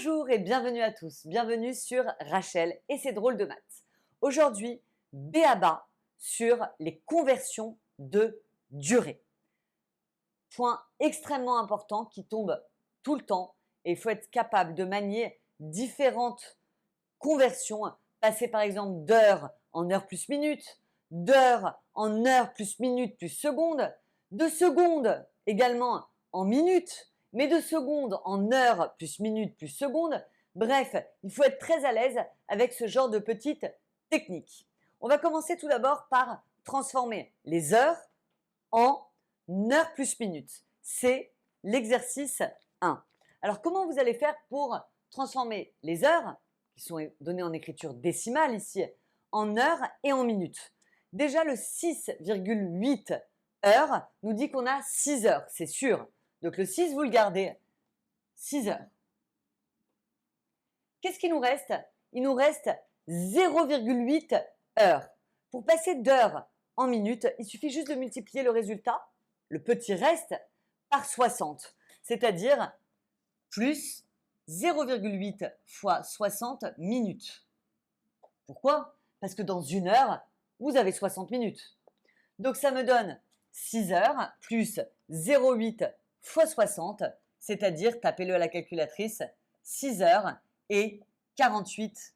Bonjour et bienvenue à tous, bienvenue sur Rachel et ses drôles de maths. Aujourd'hui, b.a.-ba sur les conversions de durée. Point extrêmement important qui tombe tout le temps et il faut être capable de manier différentes conversions, passer par exemple d'heures en heures plus minutes, d'heures en heures plus minutes plus secondes, de secondes également en minutes, mais de secondes en heures plus minutes plus secondes. Bref, il faut être très à l'aise avec ce genre de petites techniques. On va commencer tout d'abord par transformer les heures en heures plus minutes. C'est l'exercice 1. Alors, comment vous allez faire pour transformer les heures, qui sont données en écriture décimale ici, en heures et en minutes? Déjà, le 6,8 heures nous dit qu'on a 6 heures, c'est sûr. Donc, le 6, vous le gardez. 6 heures. Qu'est-ce qu'il nous reste? Il nous reste 0,8 heures. Pour passer d'heures en minutes, il suffit juste de multiplier le résultat, le petit reste, par 60. C'est-à-dire plus 0,8 fois 60 minutes. Pourquoi? Parce que dans une heure, vous avez 60 minutes. Donc ça me donne 6 heures plus 0,8 fois 60, c'est-à-dire, tapez-le à la calculatrice, 6 heures et 48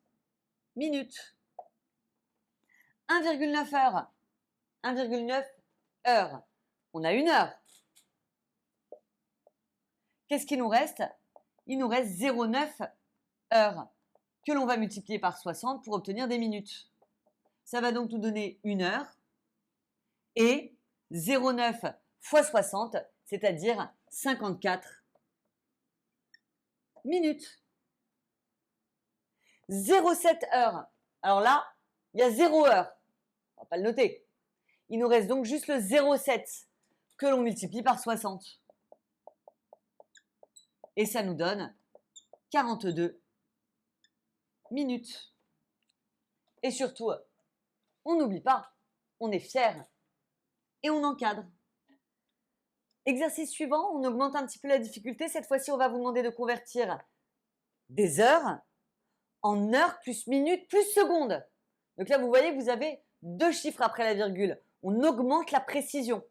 minutes. 1,9 heures. 1,9 heures. On a une heure. Qu'est-ce qu'il nous reste? Il nous reste 0,9 heures que l'on va multiplier par 60 pour obtenir des minutes. Ça va donc nous donner une heure et 0,9 fois 60, c'est-à-dire 54 minutes. 0,7 heures. Alors là, il y a 0 heure. On ne va pas le noter. Il nous reste donc juste le 0,7 que l'on multiplie par 60. Et ça nous donne 42 minutes. Et surtout, on n'oublie pas, on est fier et on encadre. Exercice suivant, on augmente un petit peu la difficulté. Cette fois-ci, on va vous demander de convertir des heures en heures plus minutes plus secondes. Donc là, vous voyez, vous avez deux chiffres après la virgule. On augmente la précision.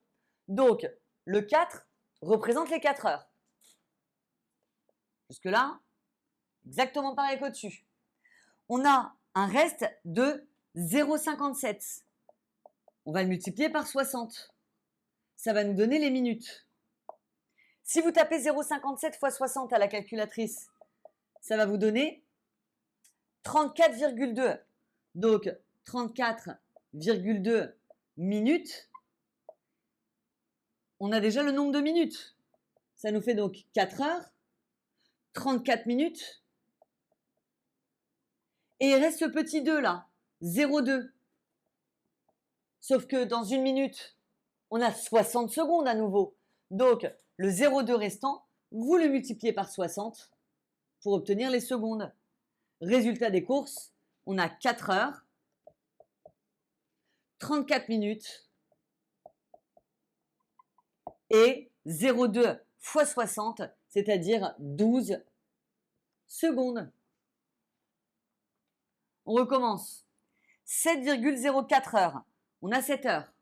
Donc, le 4 représente les 4 heures. Jusque-là, exactement pareil qu'au-dessus. On a un reste de 0,57. On va le multiplier par 60. Ça va nous donner les minutes. Si vous tapez 0,57 fois 60 à la calculatrice, ça va vous donner 34,2. Donc, 34,2 minutes. On a déjà le nombre de minutes. Ça nous fait donc 4 heures, 34 minutes. Et il reste ce petit 2 là, 0,2. Sauf que dans une minute, on a 60 secondes à nouveau. Donc, le 0,2 restant, vous le multipliez par 60 pour obtenir les secondes. Résultat des courses, on a 4 heures, 34 minutes et 0,2 fois 60, c'est-à-dire 12 secondes. On recommence. 7,04 heures. On a 7 heures.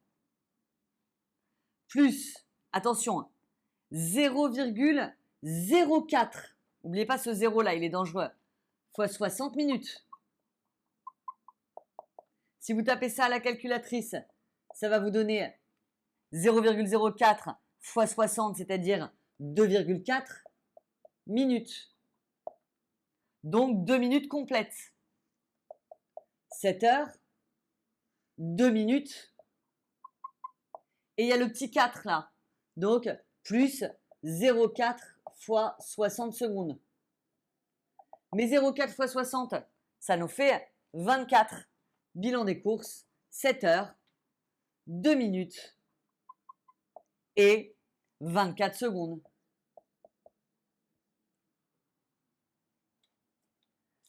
Plus, attention, 0,04. N'oubliez pas ce 0 là, il est dangereux. Fois 60 minutes. Si vous tapez ça à la calculatrice, ça va vous donner 0,04 fois 60, c'est-à-dire 2,4 minutes. Donc 2 minutes complètes. 7 heures, 2 minutes. Et il y a le petit 4 là. Donc, plus 0,4 fois 60 secondes. Mais 0,4 fois 60, ça nous fait 24. Bilan des courses, 7 heures, 2 minutes et 24 secondes.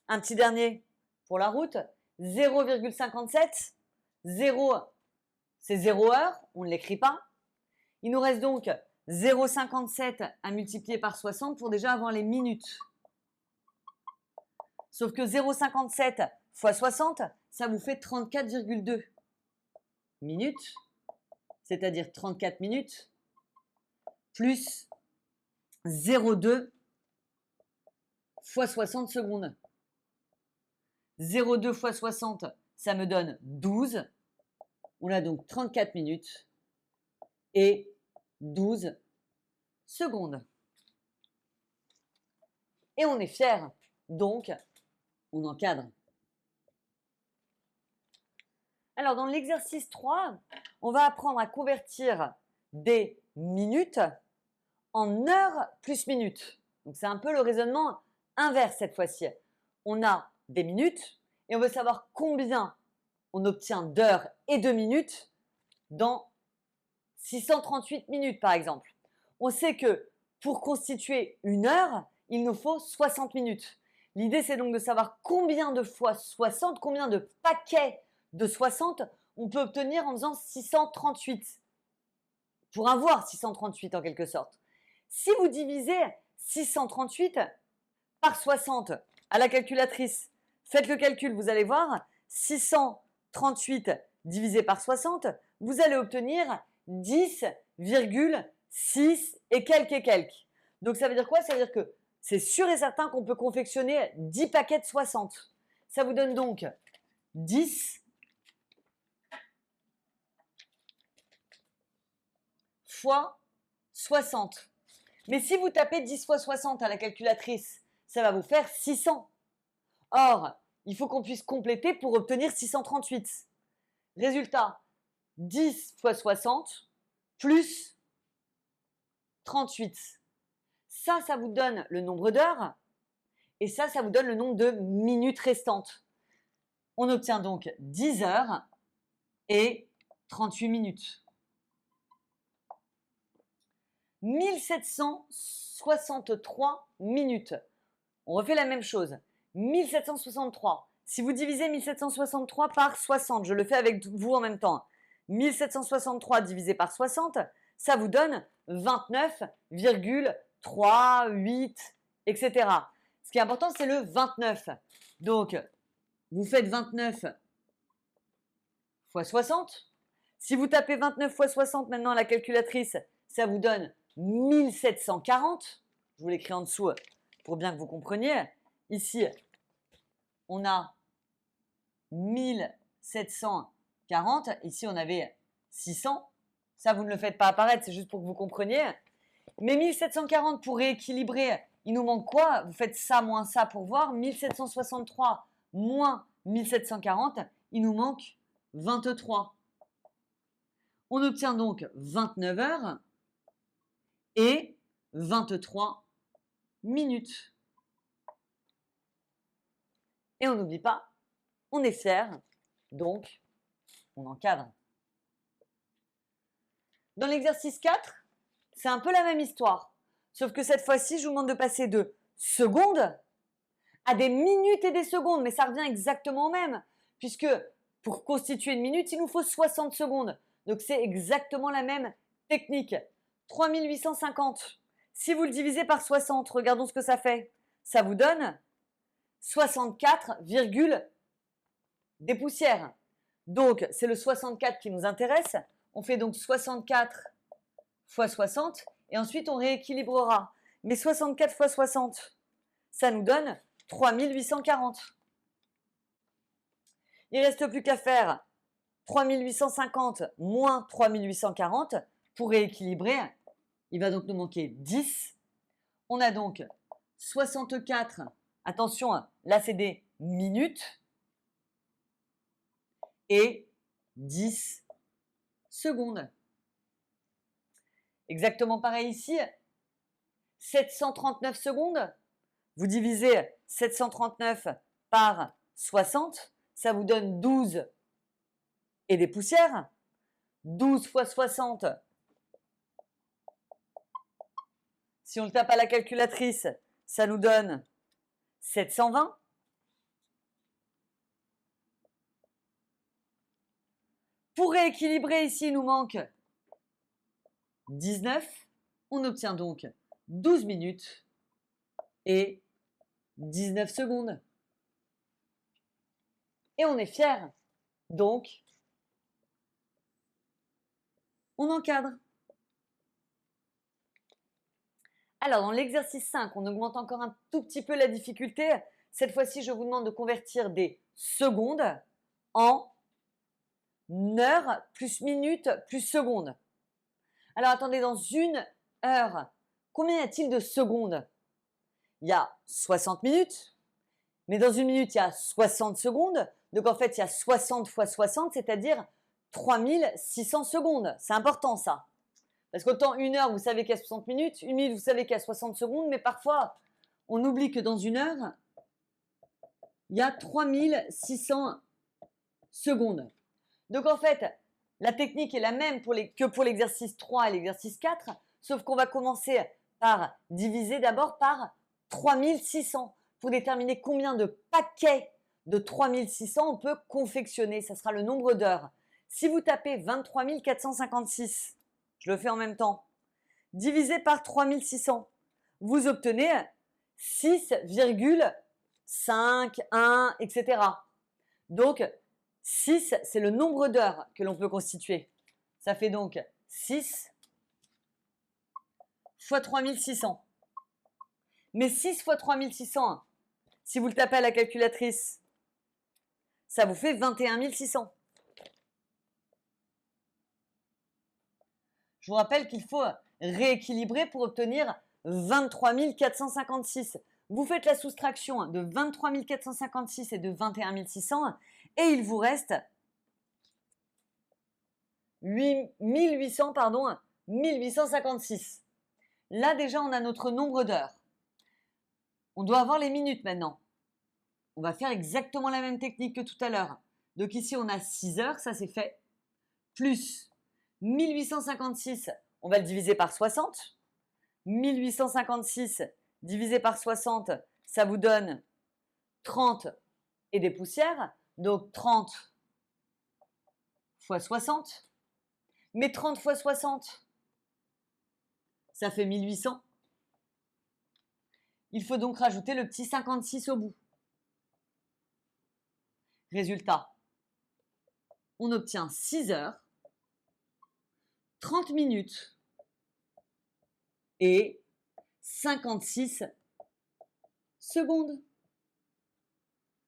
Un petit dernier pour la route. 0,57. 0, c'est 0 heure, on ne l'écrit pas. Il nous reste donc 0,57 à multiplier par 60 pour déjà avoir les minutes. Sauf que 0,57 fois 60, ça vous fait 34,2 minutes, c'est-à-dire 34 minutes, plus 0,2 fois 60 secondes. 0,2 fois 60, ça me donne 12. On a donc 34 minutes et 12 secondes. Et on est fiers, donc on encadre. Alors dans l'exercice 3, on va apprendre à convertir des minutes en heures plus minutes. Donc c'est un peu le raisonnement inverse cette fois-ci. On a des minutes et on veut savoir combien on obtient d'heures et de minutes dans 638 minutes par exemple. On sait que pour constituer une heure, il nous faut 60 minutes. L'idée c'est donc de savoir combien de fois 60, combien de paquets de 60 on peut obtenir en faisant 638. Pour avoir 638 en quelque sorte. Si vous divisez 638 par 60 à la calculatrice, faites le calcul, vous allez voir, 638 divisé par 60, vous allez obtenir 10,6 et quelques. Donc ça veut dire quoi? Ça veut dire que c'est sûr et certain qu'on peut confectionner 10 paquets de 60. Ça vous donne donc 10 fois 60. Mais si vous tapez 10 fois 60 à la calculatrice, ça va vous faire 600. Or, il faut qu'on puisse compléter pour obtenir 638. Résultat, 10 fois 60 plus 38. Ça vous donne le nombre d'heures et ça vous donne le nombre de minutes restantes. On obtient donc 10 heures et 38 minutes. 1763 minutes. On refait la même chose. 1763. Si vous divisez 1763 par 60, je le fais avec vous en même temps. 1763 divisé par 60, ça vous donne 29,38, etc. Ce qui est important, c'est le 29. Donc, vous faites 29 fois 60. Si vous tapez 29 fois 60 maintenant à la calculatrice, ça vous donne 1740. Je vous l'écris en dessous pour bien que vous compreniez. Ici, on a 1740. Ici, on avait 600. Ça, vous ne le faites pas apparaître, c'est juste pour que vous compreniez. Mais 1740 pour rééquilibrer, il nous manque quoi? Vous faites ça moins ça pour voir. 1763 moins 1740, il nous manque 23. On obtient donc 29 heures et 23 minutes. Et on n'oublie pas, on est fiers, donc on encadre. Dans l'exercice 4, c'est un peu la même histoire. Sauf que cette fois-ci, je vous demande de passer de secondes à des minutes et des secondes. Mais ça revient exactement au même. Puisque pour constituer une minute, il nous faut 60 secondes. Donc c'est exactement la même technique. 3850. Si vous le divisez par 60, regardons ce que ça fait. Ça vous donne 64, des poussières. Donc c'est le 64 qui nous intéresse. On fait donc 64 fois 60 et ensuite on rééquilibrera. Mais 64 fois 60, ça nous donne 3840. Il ne reste plus qu'à faire 3850 moins 3840 pour rééquilibrer. Il va donc nous manquer 10. On a donc 64, attention, là c'est des minutes, et 10 secondes. Exactement pareil ici, 739 secondes. Vous divisez 739 par 60, ça vous donne 12 et des poussières. 12 fois 60, si on le tape à la calculatrice, ça nous donne 720. Pour rééquilibrer ici, il nous manque 19. On obtient donc 12 minutes et 19 secondes. et on est fiers. Donc, on encadre. Alors, dans l'exercice 5, on augmente encore un tout petit peu la difficulté. Cette fois-ci, je vous demande de convertir des secondes en heures plus minutes plus secondes. Alors, attendez, dans une heure, combien y a-t-il de secondes? Il y a 60 minutes, mais dans une minute, il y a 60 secondes. Donc, en fait, il y a 60 fois 60, c'est-à-dire 3600 secondes. C'est important, ça. Parce qu'autant une heure, vous savez qu'il y a 60 minutes, une minute, vous savez qu'il y a 60 secondes, mais parfois, on oublie que dans une heure, il y a 3600 secondes. Donc en fait, la technique est la même que pour l'exercice 3 et l'exercice 4, sauf qu'on va commencer par diviser d'abord par 3600 pour déterminer combien de paquets de 3600 on peut confectionner. Ça sera le nombre d'heures. Si vous tapez 23 456, je le fais en même temps, divisé par 3600, vous obtenez 6,51, etc. Donc, 6, c'est le nombre d'heures que l'on peut constituer. Ça fait donc 6 fois 3600. Mais 6 fois 3600, si vous le tapez à la calculatrice, ça vous fait 21 600. Je vous rappelle qu'il faut rééquilibrer pour obtenir 23 456. Vous faites la soustraction de 23 456 et de 21 600 et il vous reste 1856. Là déjà, on a notre nombre d'heures. On doit avoir les minutes maintenant. On va faire exactement la même technique que tout à l'heure. Donc ici, on a 6 heures, ça c'est fait, plus 1856, on va le diviser par 60. 1856 divisé par 60, ça vous donne 30 et des poussières. Donc 30 fois 60. Mais 30 fois 60, ça fait 1800. Il faut donc rajouter le petit 56 au bout. Résultat, on obtient 6 heures, 30 minutes et 56 secondes.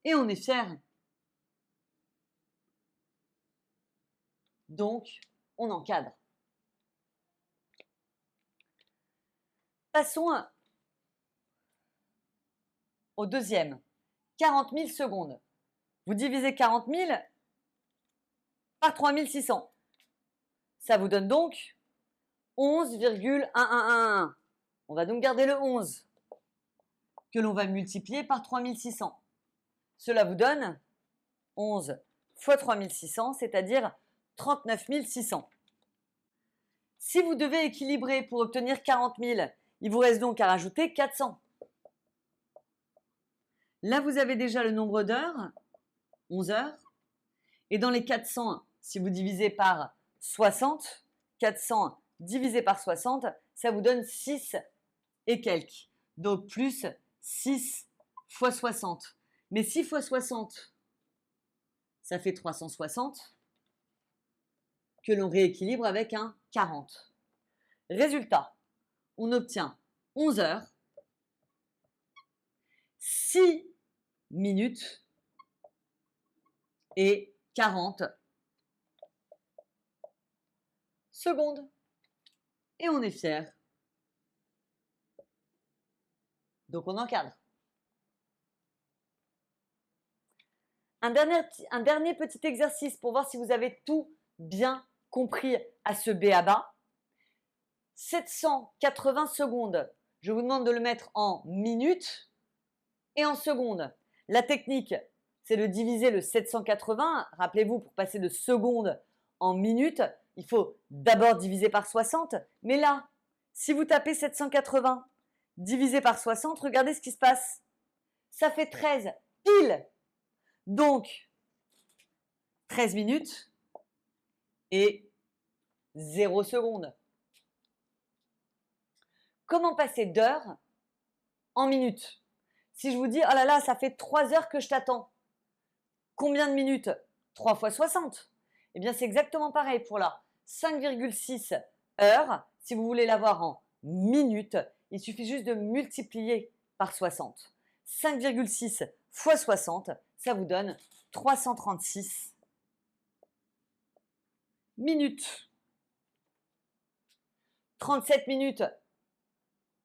Et on est fiers. Donc, on encadre. Passons au deuxième. 40 000 secondes. Vous divisez 40 000 par 3600. Ça vous donne donc 11,1111. On va donc garder le 11 que l'on va multiplier par 3600. Cela vous donne 11 fois 3600, c'est-à-dire 39 600. Si vous devez équilibrer pour obtenir 40 000, il vous reste donc à rajouter 400. Là, vous avez déjà le nombre d'heures, 11 heures. Et dans les 400, si vous divisez par 60, 400 divisé par 60, ça vous donne 6 et quelques. Donc plus 6 fois 60. Mais 6 fois 60, ça fait 360 que l'on rééquilibre avec un 40. Résultat, on obtient 11 heures, 6 minutes et 40 secondes. Et on est fiers. Donc on encadre. Un dernier petit exercice pour voir si vous avez tout bien compris à ce b.a.-ba. 780 secondes. Je vous demande de le mettre en minutes et en secondes. La technique, c'est de diviser le 780. Rappelez-vous, pour passer de secondes en minutes, il faut d'abord diviser par 60. Mais là, si vous tapez 780 divisé par 60, regardez ce qui se passe. Ça fait 13 pile. Donc, 13 minutes et 0 secondes. Comment passer d'heures en minutes? Si je vous dis, oh là là, ça fait 3 heures que je t'attends. Combien de minutes? 3 fois 60. Eh bien, c'est exactement pareil pour la 5,6 heures. Si vous voulez l'avoir en minutes, il suffit juste de multiplier par 60. 5,6 fois 60, ça vous donne 336 minutes. 37 minutes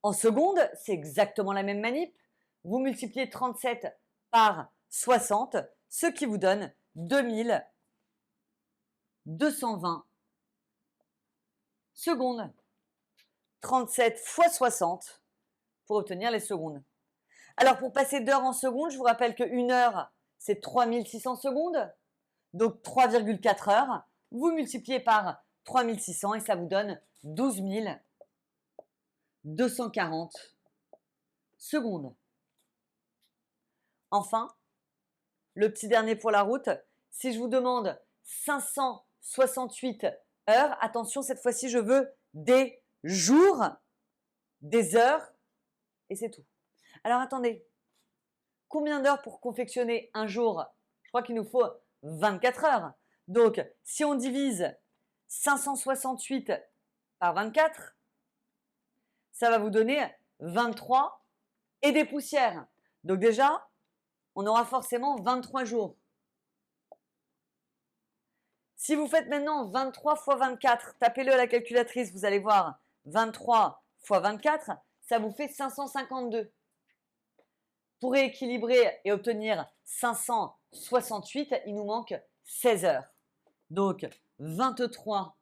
en secondes, c'est exactement la même manip. Vous multipliez 37 par 60, ce qui vous donne 2220 secondes. 37 fois 60 pour obtenir les secondes. Alors pour passer d'heure en secondes, je vous rappelle qu'une heure, c'est 3600 secondes. Donc 3,4 heures. Vous multipliez par 3600 et ça vous donne 12 240 secondes. Enfin, le petit dernier pour la route, si je vous demande 568 heures, attention, cette fois-ci, je veux des jours, des heures, et c'est tout. Alors attendez, combien d'heures pour confectionner un jour? Je crois qu'il nous faut 24 heures. Donc, si on divise 568 par 24, ça va vous donner 23 et des poussières. Donc déjà, on aura forcément 23 jours. Si vous faites maintenant 23 fois 24, tapez-le à la calculatrice, vous allez voir 23 fois 24, ça vous fait 552. Pour rééquilibrer et obtenir 568, il nous manque 16 heures. Donc 23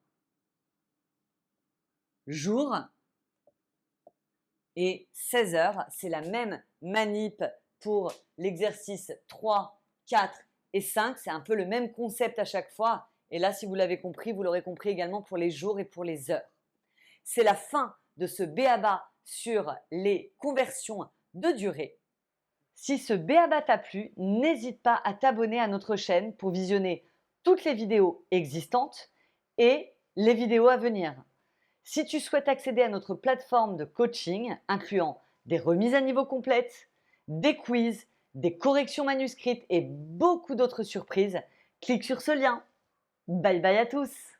jours et 16 heures, c'est la même manip pour l'exercice 3, 4 et 5. C'est un peu le même concept à chaque fois. Et là, si vous l'avez compris, vous l'aurez compris également pour les jours et pour les heures. C'est la fin de ce b.a.-ba sur les conversions de durée. Si ce b.a.-ba t'a plu, n'hésite pas à t'abonner à notre chaîne pour visionner toutes les vidéos existantes et les vidéos à venir. Si tu souhaites accéder à notre plateforme de coaching, incluant des remises à niveau complètes, des quiz, des corrections manuscrites et beaucoup d'autres surprises, clique sur ce lien. Bye bye à tous!